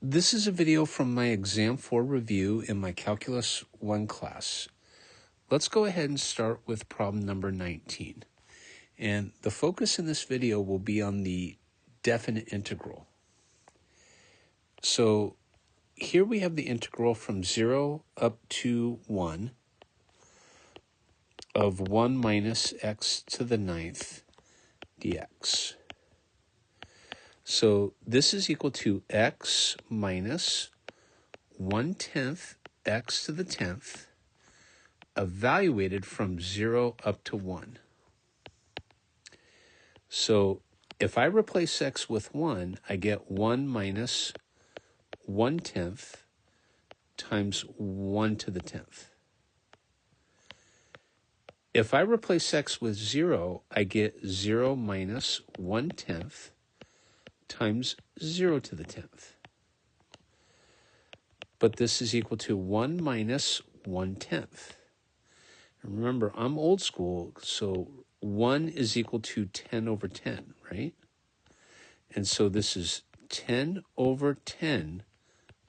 This is a video from my Exam 4 review in my Calculus 1 class. Let's go ahead and start with problem number 19. And the focus in this video will be on the definite integral. So here we have the integral from 0 up to 1 of 1 minus x to the 9th dx. So this is equal to x minus 1/10 x to the 10th evaluated from 0 up to 1. So if I replace x with 1, I get 1 minus 1/10 times 1 to the 10th. If I replace x with 0, I get 0 minus 1/10 times 0 to the 10th. But this is equal to 1 minus 1/10. And remember, I'm old school, so 1 is equal to 10 over 10, right? And so this is 10 over 10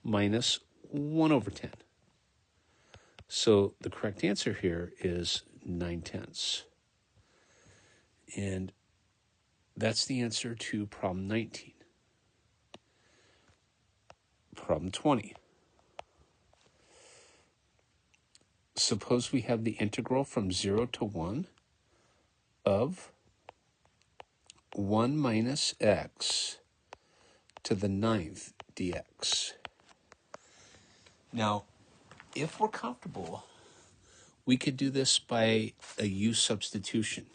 minus 1 over 10. So the correct answer here is 9/10. And that's the answer to problem 19. Problem 20. Suppose we have the integral from 0 to 1 of 1 minus x to the 9th dx. Now, if we're comfortable, we could do this by a u substitution.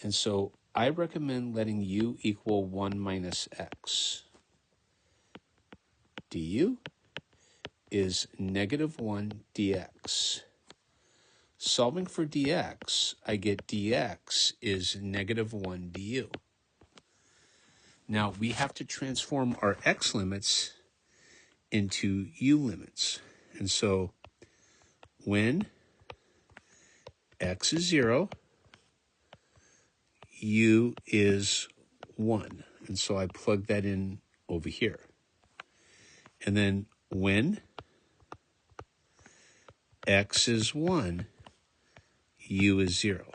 And so I recommend letting u equal 1 minus x. du is negative 1 dx. Solving for dx, I get dx is negative 1 du. Now, we have to transform our x limits into u limits. And so when x is 0, u is 1. And so I plug that in over here. And then when x is 1, u is 0.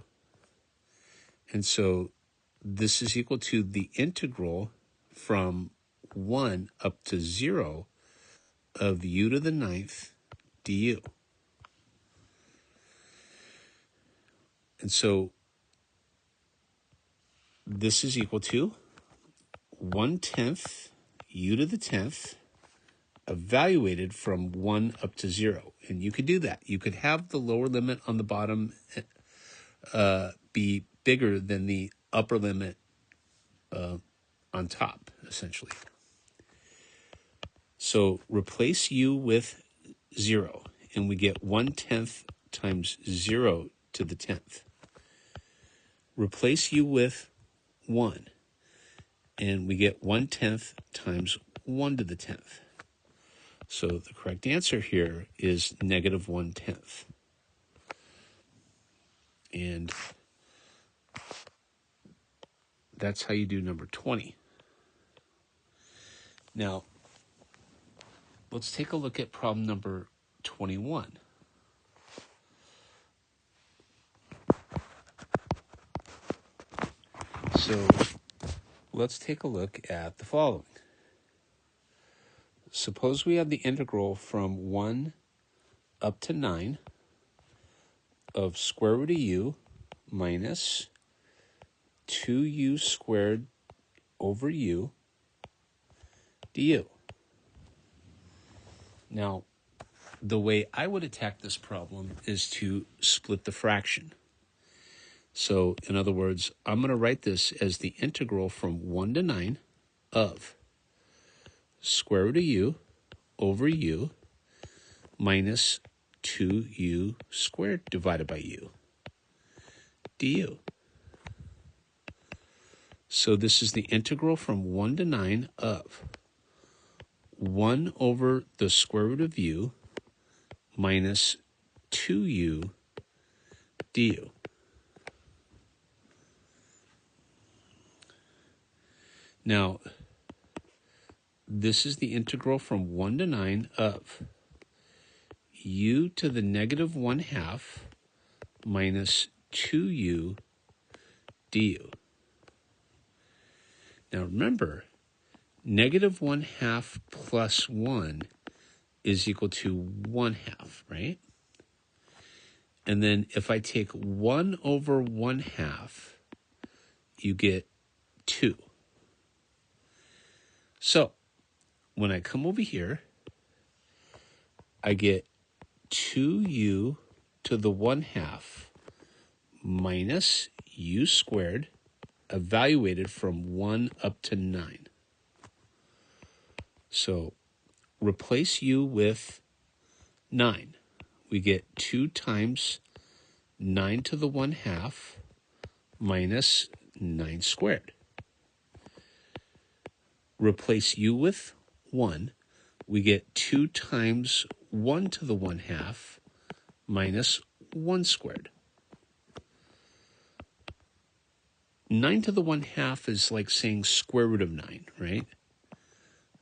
And so this is equal to the integral from 1 up to 0 of u to the 9th du. And so this is equal to 1/10 u to the 10th evaluated from 1 up to 0. And you could do that. You could have the lower limit on the bottom be bigger than the upper limit on top, essentially. So replace u with 0, and we get 1/10 times 0 to the 10th. Replace u with 1, and we get 1/10 times 1 to the 10th. So the correct answer here is negative 1/10. And that's how you do number 20. Now, let's take a look at problem number 21. So let's take a look at the following. Suppose we have the integral from 1 up to 9 of square root of u minus 2u squared over u du. Now, the way I would attack this problem is to split the fraction. So, in other words, I'm going to write this as the integral from 1 to 9 of square root of u over u minus 2u squared divided by u du. So this is the integral from 1 to 9 of 1 over the square root of u minus 2u du. Now, this is the integral from 1 to 9 of u to the negative 1/2 minus 2u du. Now remember, negative 1/2 plus 1 is equal to 1/2, right? And then if I take 1 over 1/2, you get 2. So when I come over here, I get 2u to the 1/2 minus u squared, evaluated from 1 up to 9. So replace u with 9. We get 2 times 9 to the 1/2 minus 9 squared. Replace u with 1. We get 2 times 1 to the 1/2 minus 1 squared. 9 to the 1/2 is like saying square root of 9, right?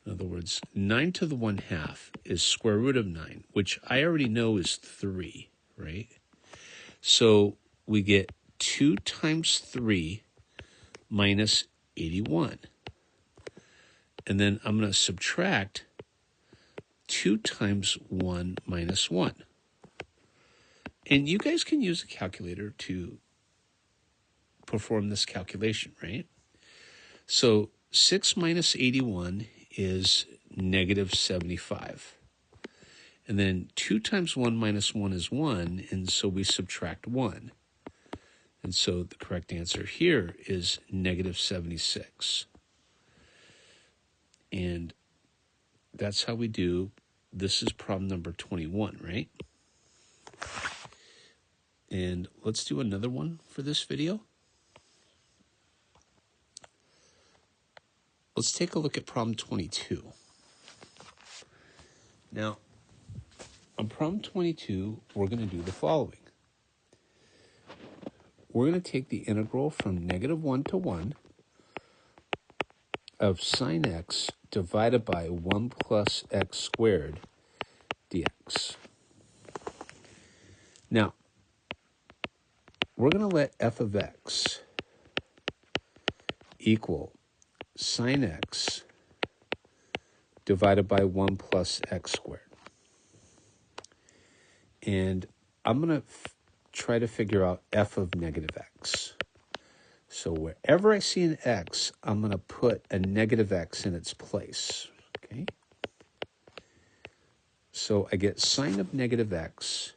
In other words, 9 to the 1/2 is square root of 9, which I already know is 3, right? So we get 2 times 3 minus 81. And then I'm going to subtract 2 times 1 minus 1. And you guys can use a calculator to perform this calculation, right? So 6 minus 81 is negative 75. And then 2 times 1 minus 1 is 1, and so we subtract 1. And so the correct answer here is negative 76. And that's how we do, this is problem number 21, right? And let's do another one for this video. Let's take a look at problem 22. Now, on problem 22, we're going to do the following. We're going to take the integral from negative 1 to 1 of sine x divided by 1 plus x squared dx. Now, we're going to let f of x equal sine x divided by 1 plus x squared. And I'm going to try to figure out f of negative x. So wherever I see an x, I'm going to put a negative x in its place, okay? So I get sine of negative x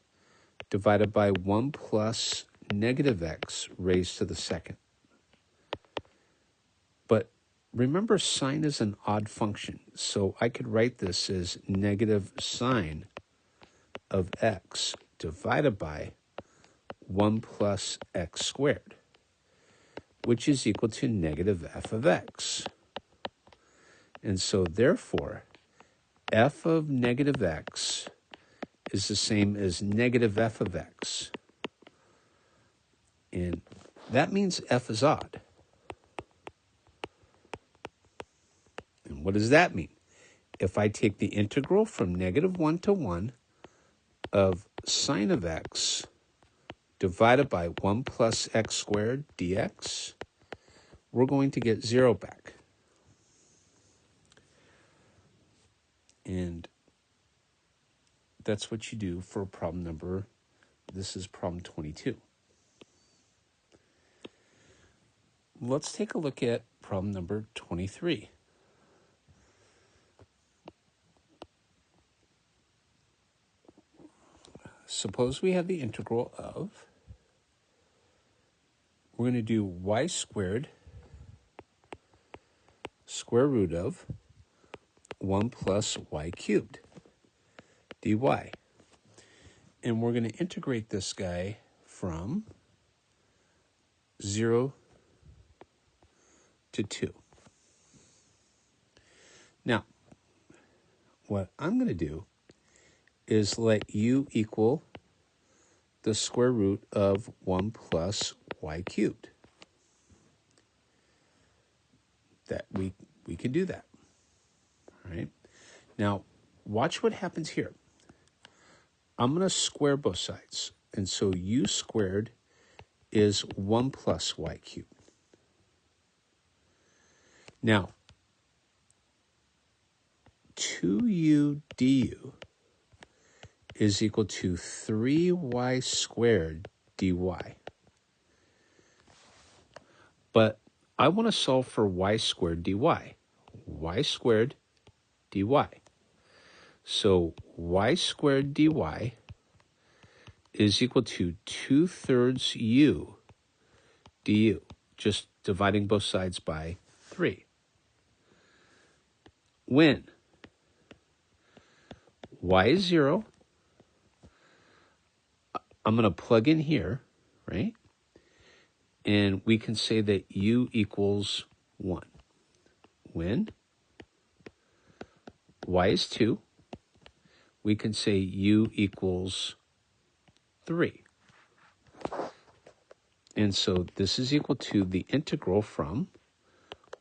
divided by 1 plus negative x raised to the second. But remember, sine is an odd function, so I could write this as negative sine of x divided by 1 plus x squared, which is equal to negative f of x. And so therefore, f of negative x is the same as negative f of x. And that means f is odd. And what does that mean? If I take the integral from negative 1 to 1 of sine of x divided by 1 plus x squared dx, we're going to get 0 back. And that's what you do for problem number, this is problem 22. Let's take a look at problem number 23. Suppose we have the integral of, we're going to do y squared square root of 1 plus y cubed dy. And we're going to integrate this guy from 0 to 2. Now, what I'm going to do is let u equal the square root of 1 plus y cubed. That we can do that. Now, watch what happens here. I'm going to square both sides. And so u squared is 1 plus y cubed. Now, 2u du is equal to 3y squared dy. But I want to solve for y squared dy. Y squared dy. So y squared dy is equal to 2/3 u du, just dividing both sides by 3. When y is 0, I'm going to plug in here, right? And we can say that u equals 1. When y is 2, we can say u equals 3. And so this is equal to the integral from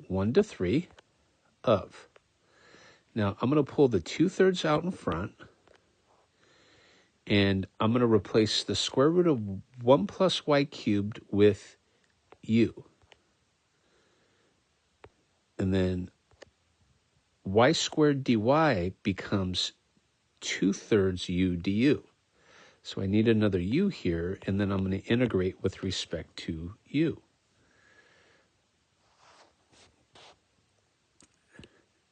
1 to 3 of. Now, I'm going to pull the 2/3 out in front, and I'm going to replace the square root of 1 plus y cubed with u. And then y squared dy becomes 2/3 u du. So I need another u here, and then I'm going to integrate with respect to u.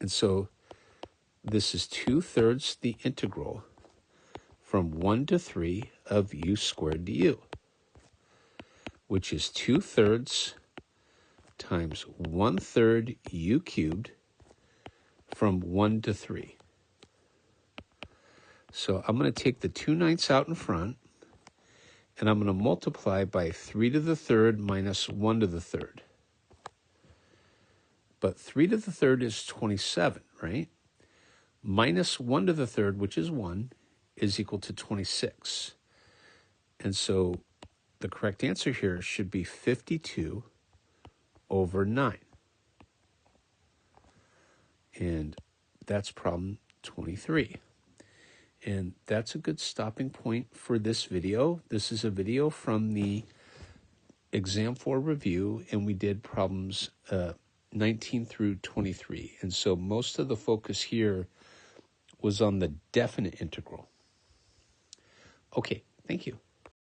And so this is 2/3 the integral from 1 to 3 of u squared du, which is 2/3 times 1/3 u cubed from 1 to 3. So I'm going to take the 2/9 out in front, and I'm going to multiply by 3 to the third minus 1 to the third. But 3 to the third is 27, right? Minus 1 to the third, which is 1, is equal to 26. And so the correct answer here should be 52/9. And that's problem 23. And that's a good stopping point for this video. This is a video from the Exam 4 review, and we did problems 19 through 23. And so most of the focus here was on the definite integral. Okay, thank you.